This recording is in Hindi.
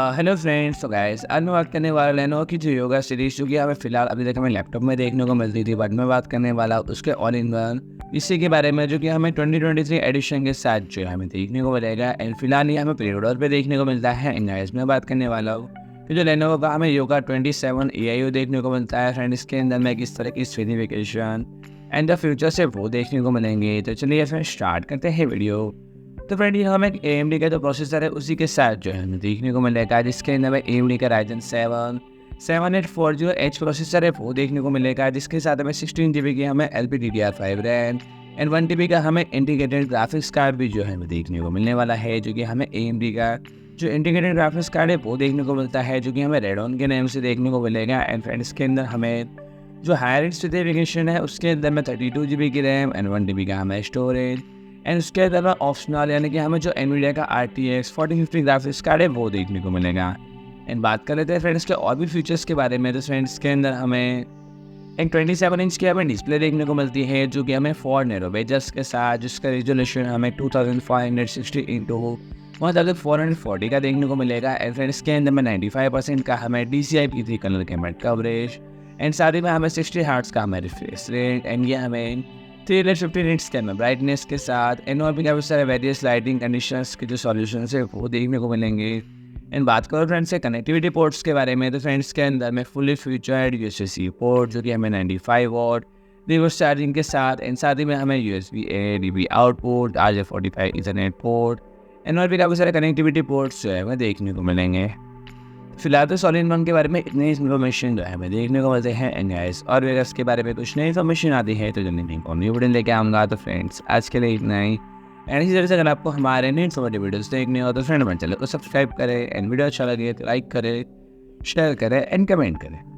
हेलो फ्रेंड्स, तो गाइस आज मैं बात करने वाला लेनोवो की जो योगा सीरीज जो कि हमें फिलहाल अभी तक हमें लैपटॉप में देखने को मिलती थी, बट मैं बात करने वाला उसके ऑल इन वन इसी के बारे में जो कि हमें 2023 एडिशन के साथ जो है हमें देखने को मिलेगा। एंड फिलहाल ये हमें प्री ऑर्डर पे देखने को मिलता है। एंड गाइस मैं बात करने वाला हूँ कि जो लेनोवो का हमें योगा 27 AIO देखने को मिलता है। फ्रेंड इसके अंदर में किस तरह की स्पेसिफिकेशन एंड द फ्यूचर से वो देखने को मिलेंगे। तो चलिए फिर स्टार्ट करते हैं वीडियो। तो फ्रेंड ये हमें AMD का जो प्रोसेसर है उसी के साथ जो है हमें देखने को मिलेगा, जिसके अंदर में AMD का Ryzen 7840H प्रोसेसर है वो देखने को मिलेगा, जिसके साथ हमें 16 GB की हमें LPDDR5 RAM एंड 1 TB का हमें इंटीग्रेटेड ग्राफिक्स कार्ड भी जो है हमें देखने को मिलने वाला है। जो कि हमें AMD का जो इंटीग्रेटेड ग्राफिक्स कार्ड है वो देखने को मिलता है, जो कि हमें रेडॉन के नाम से देखने को मिलेगा। एंड फ्रेंड इसके अंदर हमें जो हायर स्पेसिफिकेशन है उसके अंदर में 32 GB की रैम एंड 1 TB का हमें स्टोरेज एंड उसके अलावा ऑप्शनल यानी कि हमें जो NVIDIA का RTX 4050 ग्राफिक्स कार्ड है वो देखने को मिलेगा। एंड बात कर लेते हैं फ्रेंड्स के और भी फीचर्स के बारे में। तो फ्रेंड्स के अंदर हमें एक 27 इंच की हमें डिस्प्ले देखने को मिलती है, जो कि हमें 4 नैरो बेजल्स के साथ, जिसका रेजोल्यूशन हमें 2560 इंटू 1440 का देखने को मिलेगा। एंड फ्रेंड्स के अंदर में 95% का हमें DCI P3 colour camera coverage and साथ ही में हमें 60 हर्ट्ज का हमें रिफ्रेश रेट एंड ये हमें 350 निट्स के में ब्राइटनेस के साथ एंड और भी काफ़ी सारे वेरियस लाइटिंग कंडीशंस के जो सॉल्यूशन है वो देखने को मिलेंगे। एंड बात करो फ्रेंड्स से कनेक्टिविटी पोर्ट्स के बारे में। तो फ्रेंड्स के अंदर में फुली फीचर्ड USB-C पोर्ट जो कि हमें 95 वॉट रिवर्स चार्जिंग के साथ एंड साथ ही में हमें USB-A DB output RJ45 Ethernet port and और भी काफ़ी सारे कनेक्टिविटी पोर्ट्स जो है हमें देखने को मिलेंगे। फिलहाल तो ऑल इन वन के बारे में इतनी इन्फॉर्मेशन जो है हमें देखने को मिलते हैं। एंड गाइस और भी इसके बारे में कुछ नई इन्फॉर्मेशन आती है तो जल्दी नहीं न्यू वीडियो लेके आऊँगा। तो फ्रेंड्स आज के लिए इतना ही। एंड इसी तरह से अगर आपको हमारे नई इन्फॉर्मेटिव वीडियोस देखने हो तो फ्रेंड हमारे चैनल को सब्सक्राइब करें एंड वीडियो अच्छा लगे तो लाइक करें, शेयर करें एंड कमेंट करें।